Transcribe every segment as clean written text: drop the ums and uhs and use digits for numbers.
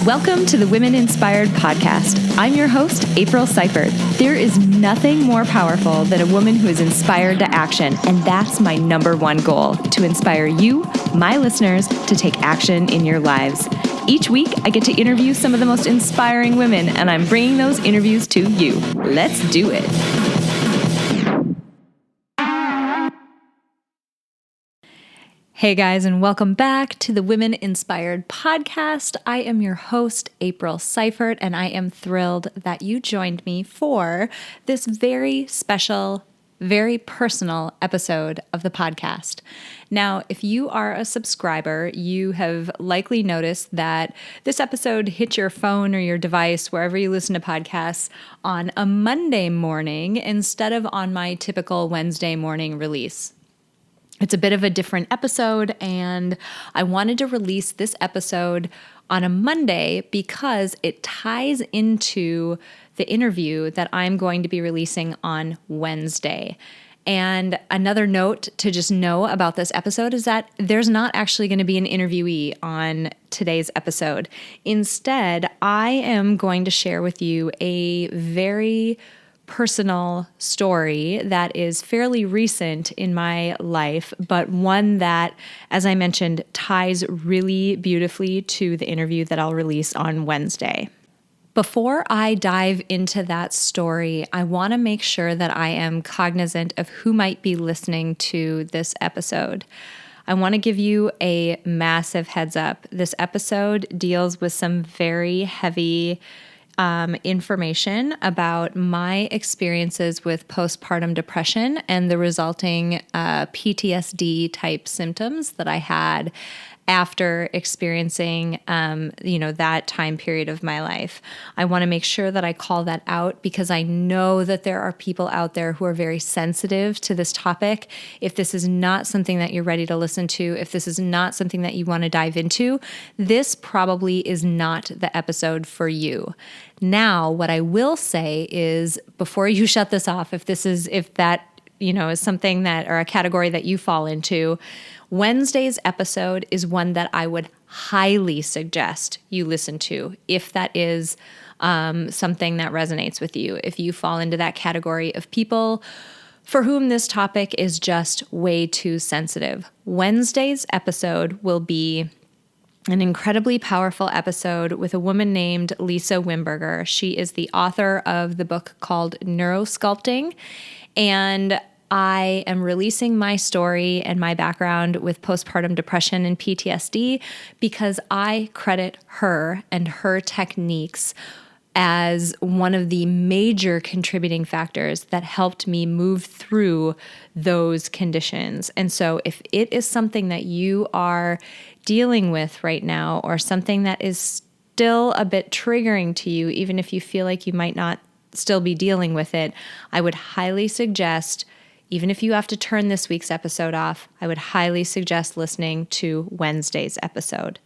Welcome to the Women Inspired Podcast. I'm your host, April Seifert. There is nothing more powerful than a woman who is inspired to action, and that's my number one goal, to inspire you, my listeners, to take action in your lives. Each week, I get to interview some of the most inspiring women, and I'm bringing those interviews to you. Let's do it. Hey guys, and welcome back to the Women Inspired Podcast. I am your host, April Seifert, and I am thrilled that you joined me for this very special, very personal episode of the podcast. Now, if you are a subscriber, you have likely noticed that this episode hit your phone or your device, wherever you listen to podcasts, on a Monday morning instead of on my typical Wednesday morning release. It's a bit of a different episode, and I wanted to release this episode on a Monday because it ties into the interview that I'm going to be releasing on Wednesday. And another note to just know about this episode is that there's not actually going to be an interviewee on today's episode. Instead, I am going to share with you a very personal story that is fairly recent in my life, but one that, as I mentioned, ties really beautifully to the interview that I'll release on Wednesday. Before I dive into that story, I want to make sure that I am cognizant of who might be listening to this episode. I want to give you a massive heads up. This episode deals with some very heavy information about my experiences with postpartum depression and the resulting PTSD type symptoms that I had after experiencing, that time period of my life. I want to make sure that I call that out because I know that there are people out there who are very sensitive to this topic. If this is not something that you're ready to listen to, if this is not something that you want to dive into, this probably is not the episode for you. Now, what I will say is, before you shut this off, if that is something that, or a category that you fall into, Wednesday's episode is one that I would highly suggest you listen to if that is something that resonates with you. If you fall into that category of people for whom this topic is just way too sensitive, Wednesday's episode will be an incredibly powerful episode with a woman named Lisa Wimberger. She is the author of the book called Neurosculpting, and I am releasing my story and my background with postpartum depression and PTSD because I credit her and her techniques as one of the major contributing factors that helped me move through those conditions. And so if it is something that you are dealing with right now, or something that is still a bit triggering to you, even if you feel like you might not still be dealing with it, I would highly suggest, even if you have to turn this week's episode off, I would highly suggest listening to Wednesday's episode.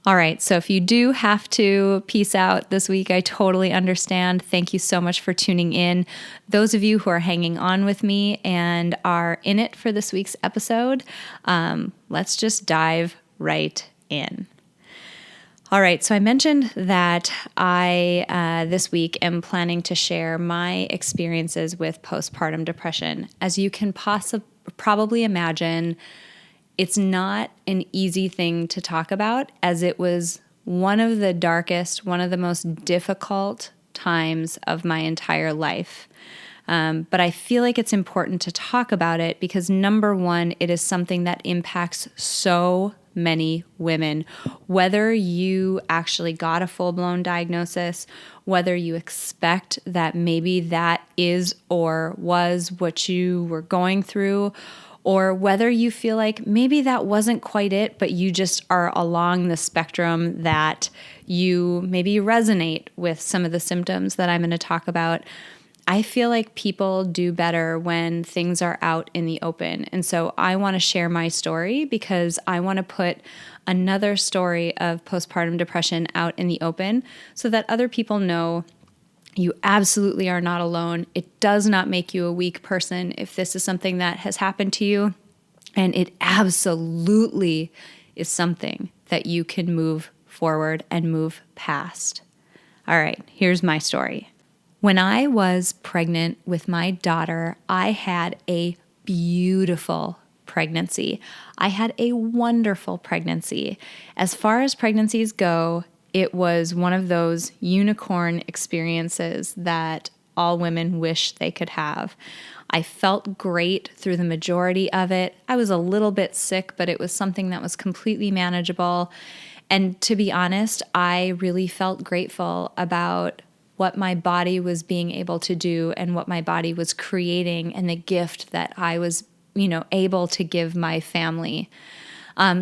All right, so if you do have to peace out this week, I totally understand. Thank you so much for tuning in. Those of you who are hanging on with me and are in it for this week's episode, let's just dive right in. All right, so I mentioned that I, this week, am planning to share my experiences with postpartum depression. As you can probably imagine, it's not an easy thing to talk about, as it was one of the darkest, one of the most difficult times of my entire life. But I feel like it's important to talk about it because, number one, it is something that impacts so many women. Whether you actually got a full-blown diagnosis, whether you expect that maybe that is or was what you were going through, or whether you feel like maybe that wasn't quite it, but you just are along the spectrum that you maybe resonate with some of the symptoms that I'm going to talk about. I feel like people do better when things are out in the open. And so I want to share my story because I want to put another story of postpartum depression out in the open so that other people know you absolutely are not alone. It does not make you a weak person if this is something that has happened to you. And it absolutely is something that you can move forward and move past. All right, here's my story. When I was pregnant with my daughter, I had a beautiful pregnancy. I had a wonderful pregnancy. As far as pregnancies go, it was one of those unicorn experiences that all women wish they could have. I felt great through the majority of it. I was a little bit sick, but it was something that was completely manageable. And to be honest, I really felt grateful about what my body was being able to do and what my body was creating and the gift that I was, able to give my family.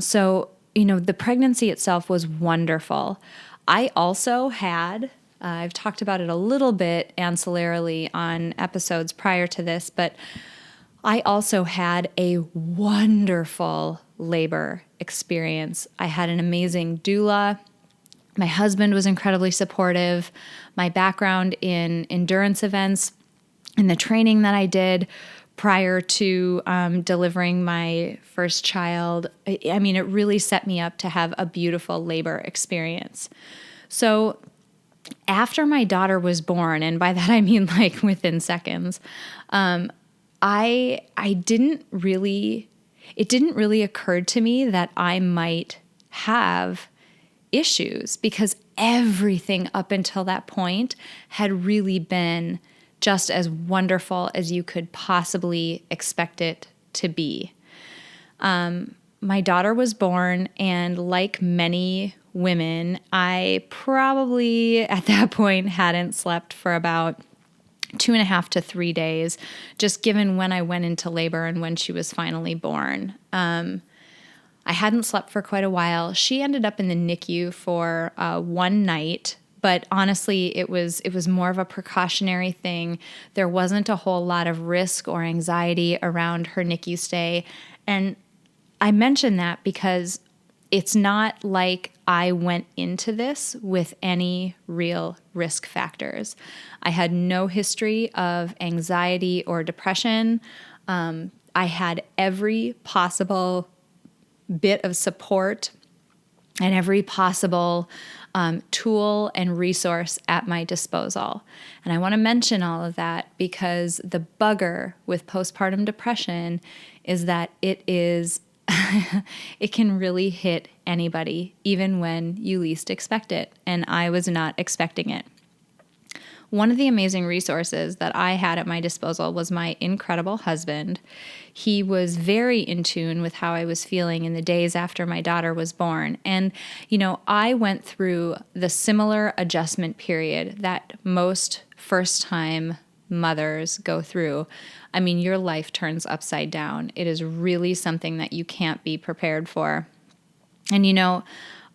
So the pregnancy itself was wonderful. I also had, I've talked about it a little bit ancillarily on episodes prior to this, but I also had a wonderful labor experience. I had an amazing doula. My husband was incredibly supportive. My background in endurance events and the training that I did prior to delivering my first child, it really set me up to have a beautiful labor experience. So after my daughter was born, and by that I mean like within seconds, it didn't really occur to me that I might have issues because everything up until that point had really been just as wonderful as you could possibly expect it to be. My daughter was born, and like many women, I probably at that point hadn't slept for about 2.5 to 3 days, just given when I went into labor and when she was finally born. I hadn't slept for quite a while. She ended up in the NICU for one night, but honestly, it was more of a precautionary thing. There wasn't a whole lot of risk or anxiety around her NICU stay. And I mention that because it's not like I went into this with any real risk factors. I had no history of anxiety or depression. I had every possible bit of support and every possible tool and resource at my disposal. And I want to mention all of that because the bugger with postpartum depression is that it can really hit anybody, even when you least expect it. And I was not expecting it. One of the amazing resources that I had at my disposal was my incredible husband. He was very in tune with how I was feeling in the days after my daughter was born. And, I went through the similar adjustment period that most first-time mothers go through. Your life turns upside down. It is really something that you can't be prepared for. And,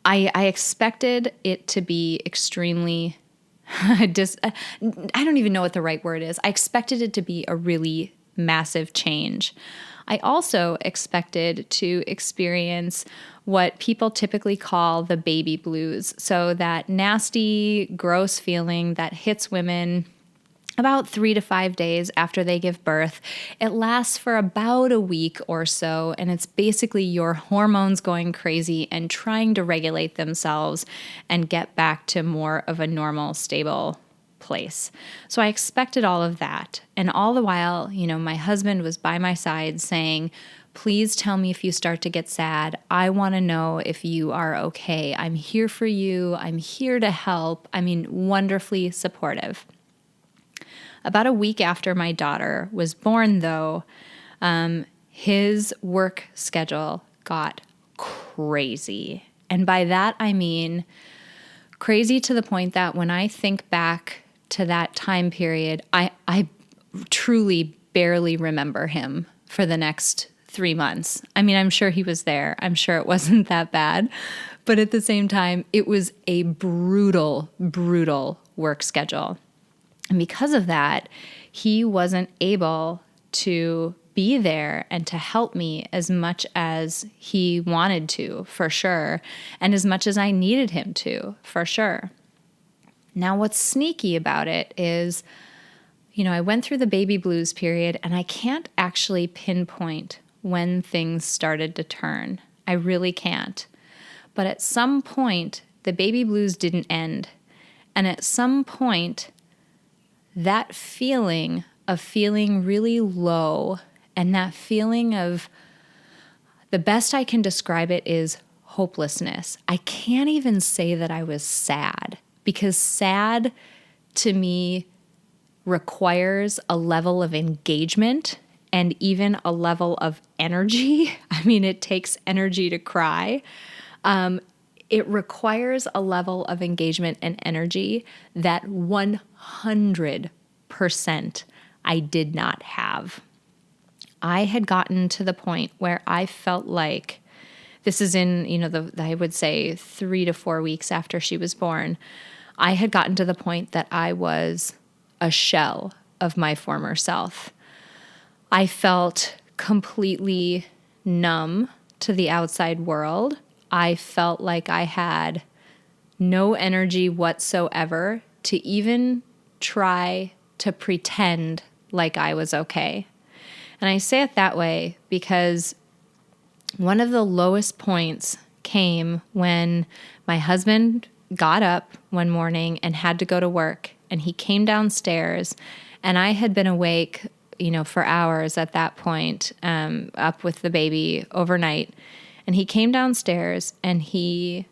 I expected it to be extremely I don't even know what the right word is. I expected it to be a really massive change. I also expected to experience what people typically call the baby blues. So that nasty, gross feeling that hits women about 3 to 5 days after they give birth. It lasts for about a week or so, and it's basically your hormones going crazy and trying to regulate themselves and get back to more of a normal, stable place. So I expected all of that. And all the while, my husband was by my side saying, please tell me if you start to get sad. I want to know if you are okay. I'm here for you. I'm here to help. Wonderfully supportive. About a week after my daughter was born, though, his work schedule got crazy. And by that, I mean crazy to the point that when I think back to that time period, I truly barely remember him for the next 3 months. I'm sure he was there. I'm sure it wasn't that bad. But at the same time, it was a brutal, brutal work schedule. And because of that, he wasn't able to be there and to help me as much as he wanted to, for sure, and as much as I needed him to, for sure. Now, what's sneaky about it is, I went through the baby blues period, and I can't actually pinpoint when things started to turn. I really can't. But at some point the baby blues didn't end. And at some point, that feeling of feeling really low and that feeling of, the best I can describe it is hopelessness. I can't even say that I was sad, because sad to me requires a level of engagement and even a level of energy. I mean, it takes energy to cry. It requires a level of engagement and energy that 100% I did not have. I had gotten to the point where I felt like, this is in, I would say 3 to 4 weeks after she was born, I had gotten to the point that I was a shell of my former self. I felt completely numb to the outside world. I felt like I had no energy whatsoever to even try to pretend like I was okay. And I say it that way because one of the lowest points came when my husband got up one morning and had to go to work, and he came downstairs, and I had been awake, for hours at that point, up with the baby overnight. And he came downstairs and he,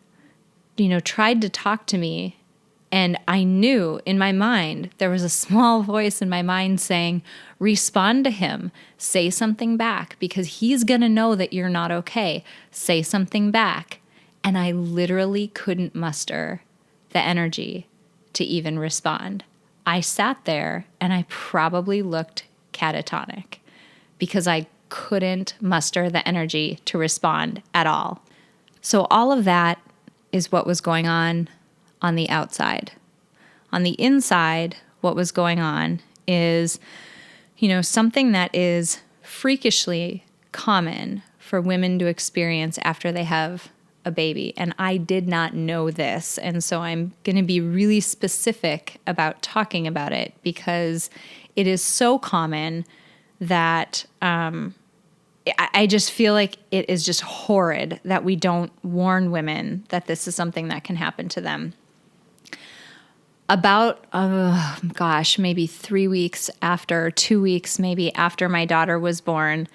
tried to talk to me. And I knew in my mind, there was a small voice in my mind saying, respond to him, say something back, because he's going to know that you're not okay. Say something back. And I literally couldn't muster the energy to even respond. I sat there and I probably looked catatonic because I couldn't muster the energy to respond at all. So all of that is what was going on the outside. On the inside, what was going on is, something that is freakishly common for women to experience after they have a baby. And I did not know this. And so I'm going to be really specific about talking about it because it is so common that I just feel like it is just horrid that we don't warn women that this is something that can happen to them. About, maybe 3 weeks after, 2 weeks maybe after my daughter was born,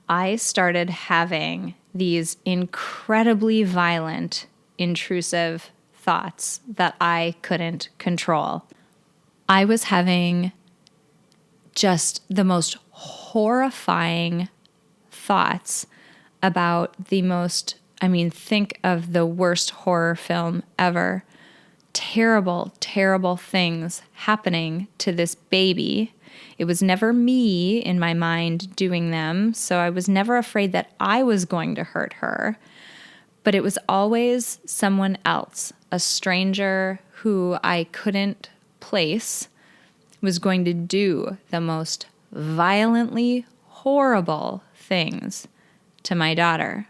I started having these incredibly violent, intrusive thoughts that I couldn't control. I was having just the most horrifying thoughts about think of the worst horror film ever. Terrible, terrible things happening to this baby. It was never me in my mind doing them, so I was never afraid that I was going to hurt her. But it was always someone else, a stranger who I couldn't place, was going to do the most violently horrible things to my daughter.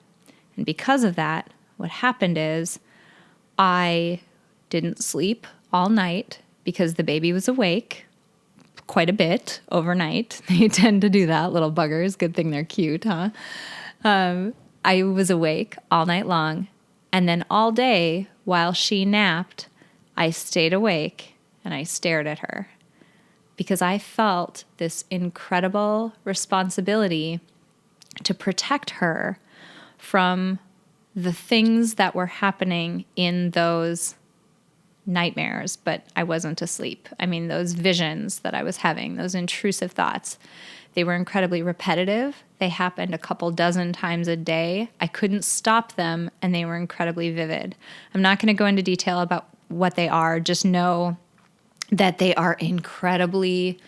And because of that, what happened is I didn't sleep all night because the baby was awake quite a bit overnight. They tend to do that, little buggers. Good thing they're cute, huh? I was awake all night long. And then all day while she napped, I stayed awake and I stared at her because I felt this incredible responsibility to protect her from the things that were happening in those nightmares, but I wasn't asleep. Those visions that I was having, those intrusive thoughts, they were incredibly repetitive. They happened a couple dozen times a day. I couldn't stop them, and they were incredibly vivid. I'm not going to go into detail about what they are. Just know that they are incredibly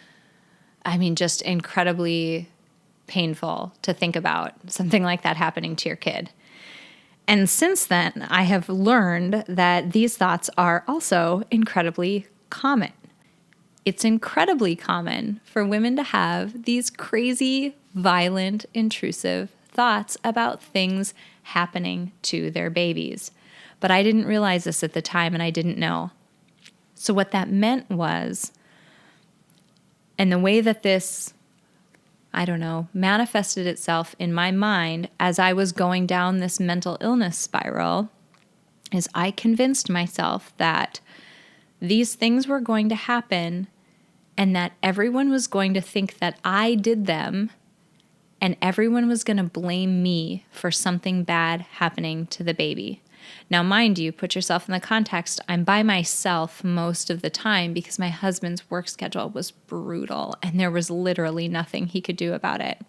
painful to think about, something like that happening to your kid. And since then, I have learned that these thoughts are also incredibly common. It's incredibly common for women to have these crazy, violent, intrusive thoughts about things happening to their babies. But I didn't realize this at the time, and I didn't know. So what that meant was, and the way that this manifested itself in my mind as I was going down this mental illness spiral is I convinced myself that these things were going to happen and that everyone was going to think that I did them and everyone was going to blame me for something bad happening to the baby. Now, mind you, put yourself in the context, I'm by myself most of the time because my husband's work schedule was brutal and there was literally nothing he could do about it.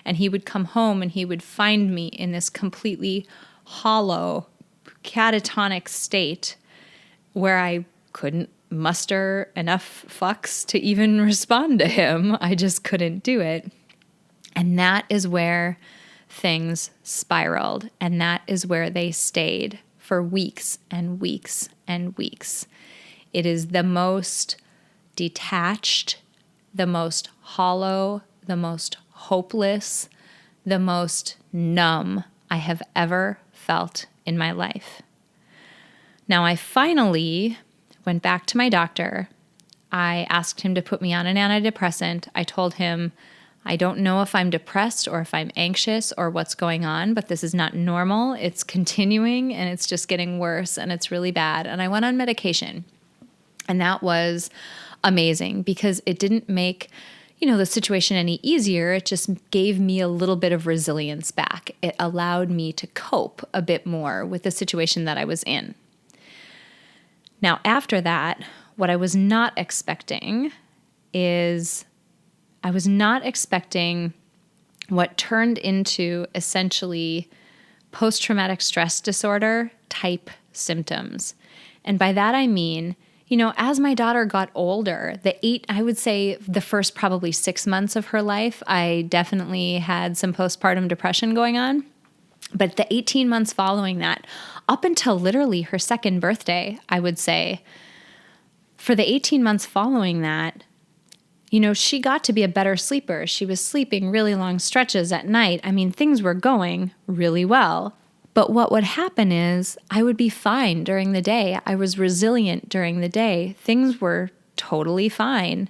And he would come home and he would find me in this completely hollow, catatonic state where I couldn't muster enough fucks to even respond to him. I just couldn't do it. And that is where things spiraled. And that is where they stayed for weeks and weeks and weeks. It is the most detached, the most hollow, the most hopeless, the most numb I have ever felt in my life. Now, I finally went back to my doctor. I asked him to put me on an antidepressant. I told him, I don't know if I'm depressed or if I'm anxious or what's going on, but this is not normal. It's continuing and it's just getting worse and it's really bad. And I went on medication. And that was amazing because it didn't make, the situation any easier. It just gave me a little bit of resilience back. It allowed me to cope a bit more with the situation that I was in. Now, after that, what I was not expecting is I was not expecting what turned into essentially post-traumatic stress disorder type symptoms. And by that I mean, as my daughter got older, I would say the first probably 6 months of her life, I definitely had some postpartum depression going on. But the 18 months following that, up until literally her second birthday, I would say, for the 18 months following that, she got to be a better sleeper. She was sleeping really long stretches at night. I mean, things were going really well. But what would happen is I would be fine during the day. I was resilient during the day. Things were totally fine.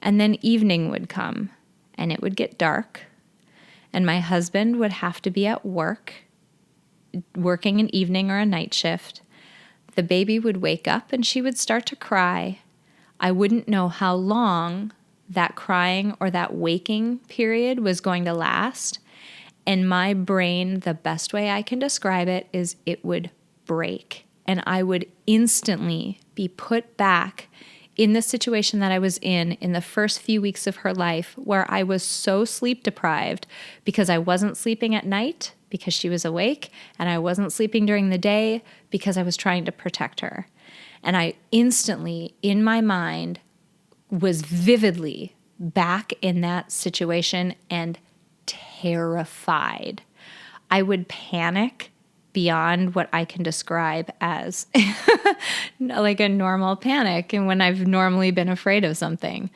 And then evening would come and it would get dark. And my husband would have to be at work, working an evening or a night shift. The baby would wake up and she would start to cry. I wouldn't know how long that crying or that waking period was going to last. And my brain, the best way I can describe it is it would break. And I would instantly be put back in the situation that I was in the first few weeks of her life, where I was so sleep deprived because I wasn't sleeping at night because she was awake, and I wasn't sleeping during the day because I was trying to protect her. And I instantly, in my mind, was vividly back in that situation and terrified. I would panic beyond what I can describe as like a normal panic, and when I've normally been afraid of something.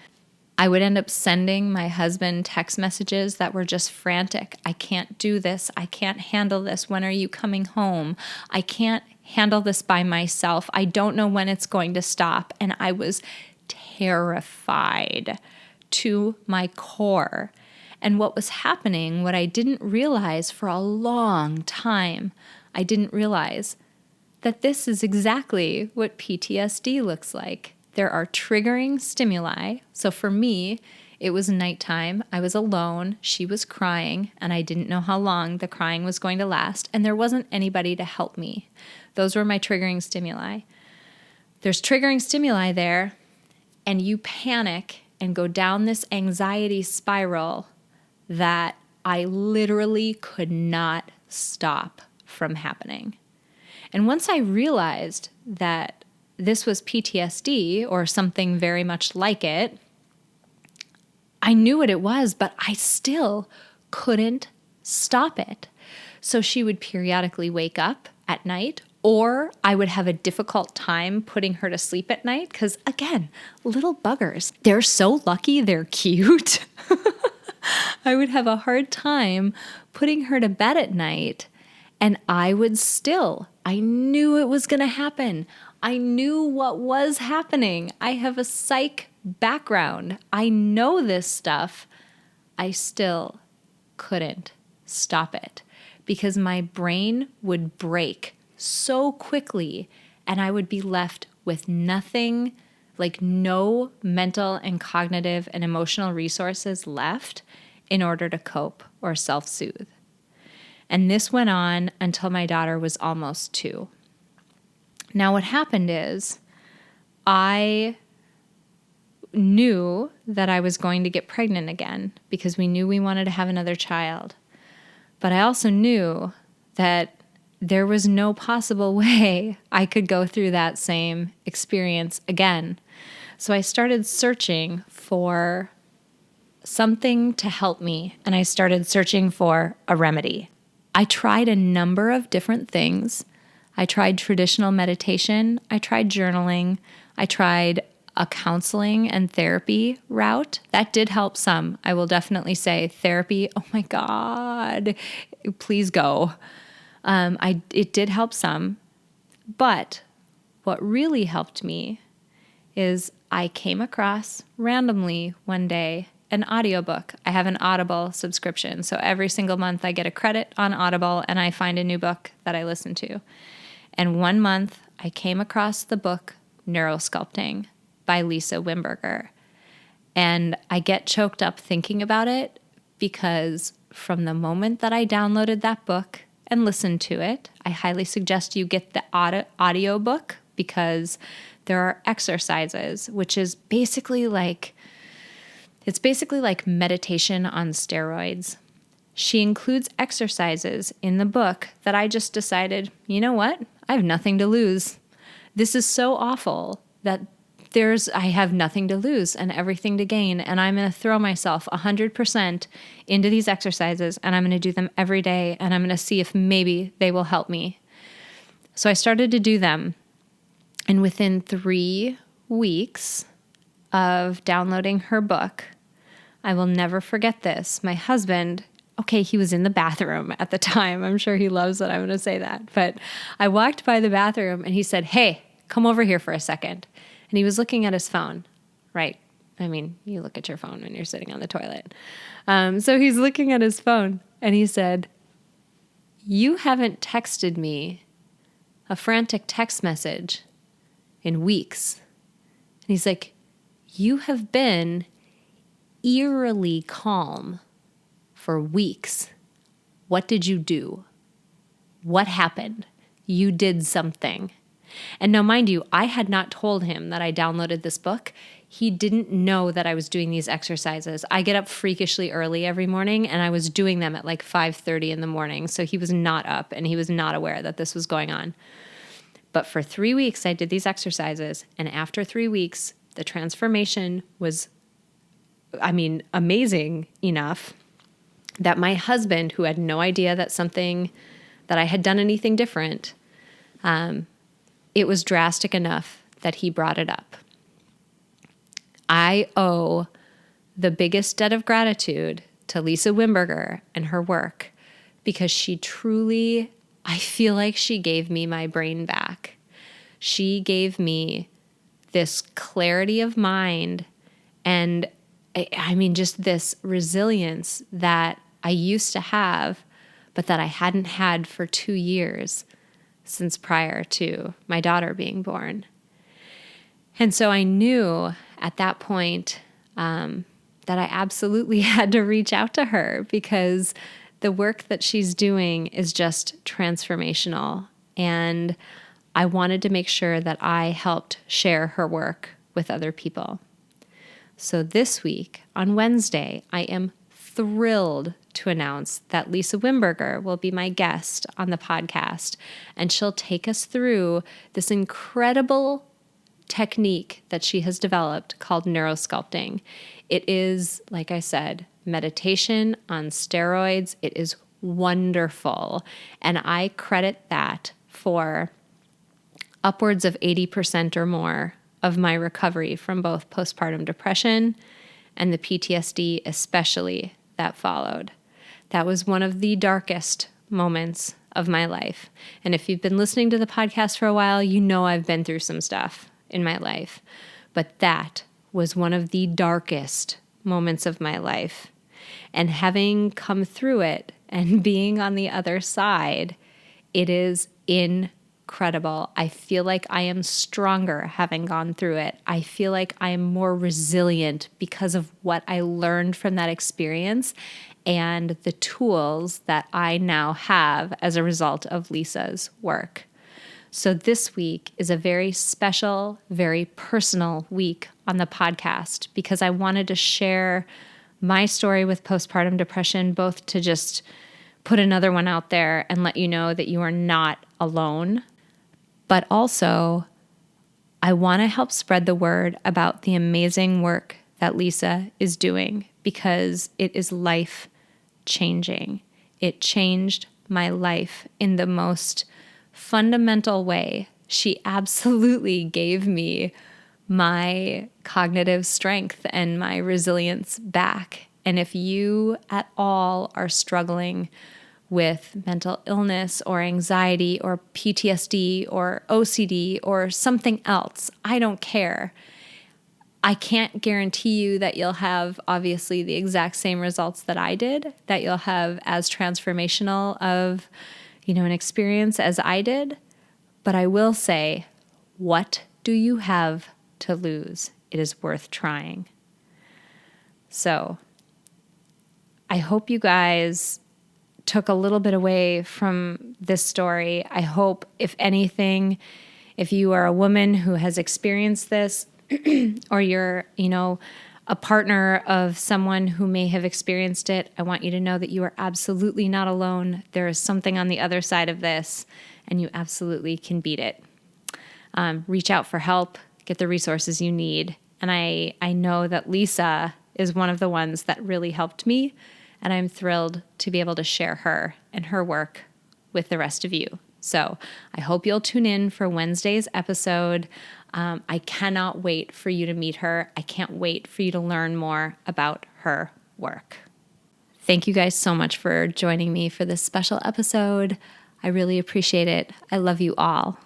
I would end up sending my husband text messages that were just frantic. I can't do this. I can't handle this. When are you coming home? I can't handle this by myself. I don't know when it's going to stop. And I was terrified to my core. And what was happening, what I didn't realize for a long time, I didn't realize that this is exactly what PTSD looks like. There are triggering stimuli. So for me, it was nighttime. I was alone. She was crying, and I didn't know how long the crying was going to last, and there wasn't anybody to help me. Those were my triggering stimuli. There's triggering stimuli there, and you panic and go down this anxiety spiral that I literally could not stop from happening. And once I realized that this was PTSD or something very much like it, I knew what it was, but I still couldn't stop it. So she would periodically wake up at night, or I would have a difficult time putting her to sleep at night because, again, little buggers, they're so lucky they're cute. I would have a hard time putting her to bed at night, and I knew it was going to happen. I knew what was happening. I have a psych background. I know this stuff. I still couldn't stop it because my brain would break so quickly, and I would be left with nothing, like no mental and cognitive and emotional resources left in order to cope or self-soothe. And this went on until my daughter was almost 2. Now, what happened is I knew that I was going to get pregnant again because we knew we wanted to have another child. But I also knew that there was no possible way I could go through that same experience again. So I started searching for something to help me, and I started searching for a remedy. I tried a number of different things. I tried traditional meditation. I tried journaling. I tried a counseling and therapy route. That did help some. I will definitely say therapy. Oh my God, please go. It did help some. But what really helped me is I came across randomly one day an audiobook. I have an Audible subscription. So every single month I get a credit on Audible and I find a new book that I listen to. And one month I came across the book Neurosculpting by Lisa Wimberger. And I get choked up thinking about it because from the moment that I downloaded that book and listened to it, I highly suggest you get the audio book because there are exercises, which is basically like meditation on steroids. She includes exercises in the book that I just decided, you know what? I have nothing to lose. This is so awful that I have nothing to lose and everything to gain, and I'm going to throw myself 100% into these exercises, and I'm going to do them every day, and I'm going to see if maybe they will help me. So I started to do them, and within 3 weeks of downloading her book, I will never forget this. My husband, he was in the bathroom at the time. I'm sure he loves that I'm going to say that. But I walked by the bathroom and he said, "Hey, come over here for a second." And he was looking at his phone, right? I mean, you look at your phone when you're sitting on the toilet. So he's looking at his phone and he said, "You haven't texted me a frantic text message in weeks." And he's like, "You have been eerily calm for weeks. What did you do? What happened? You did something." And now, mind you, I had not told him that I downloaded this book. He didn't know that I was doing these exercises. I get up freakishly early every morning, and I was doing them at like 5:30 in the morning. So he was not up, and he was not aware that this was going on. But for 3 weeks, I did these exercises. And after 3 weeks, the transformation was, amazing enough that my husband, who had no idea that I had done anything different, it was drastic enough that he brought it up. I owe the biggest debt of gratitude to Lisa Wimberger and her work because she truly, I feel like she gave me my brain back. She gave me this clarity of mind and just this resilience that I used to have, but that I hadn't had for 2 years since prior to my daughter being born. And so I knew at that point that I absolutely had to reach out to her because the work that she's doing is just transformational. And I wanted to make sure that I helped share her work with other people. So this week, on Wednesday, I am thrilled to announce that Lisa Wimberger will be my guest on the podcast, and she'll take us through this incredible technique that she has developed called Neurosculpting. It is, like I said, meditation on steroids. It is wonderful, and I credit that for upwards of 80% or more of my recovery from both postpartum depression and the PTSD especially that followed. That was one of the darkest moments of my life. And if you've been listening to the podcast for a while, you know I've been through some stuff in my life. But that was one of the darkest moments of my life. And having come through it and being on the other side, it is incredible. incredible. I feel like I am stronger having gone through it. I feel like I am more resilient because of what I learned from that experience and the tools that I now have as a result of Lisa's work. So this week is a very special, very personal week on the podcast because I wanted to share my story with postpartum depression, both to just put another one out there and let you know that you are not alone. But also, I want to help spread the word about the amazing work that Lisa is doing because it is life-changing. It changed my life in the most fundamental way. She absolutely gave me my cognitive strength and my resilience back. And if you at all are struggling with mental illness or anxiety or PTSD or OCD or something else, I don't care. I can't guarantee you that you'll have obviously the exact same results that I did, that you'll have as transformational of, an experience as I did. But I will say, what do you have to lose? It is worth trying. So I hope you guys took a little bit away from this story. I hope, if anything, if you are a woman who has experienced this or you're, a partner of someone who may have experienced it, I want you to know that you are absolutely not alone. There is something on the other side of this, and you absolutely can beat it. Reach out for help, get the resources you need. And I know that Lisa is one of the ones that really helped me, and I'm thrilled to be able to share her and her work with the rest of you. So I hope you'll tune in for Wednesday's episode. I cannot wait for you to meet her. I can't wait for you to learn more about her work. Thank you guys so much for joining me for this special episode. I really appreciate it. I love you all.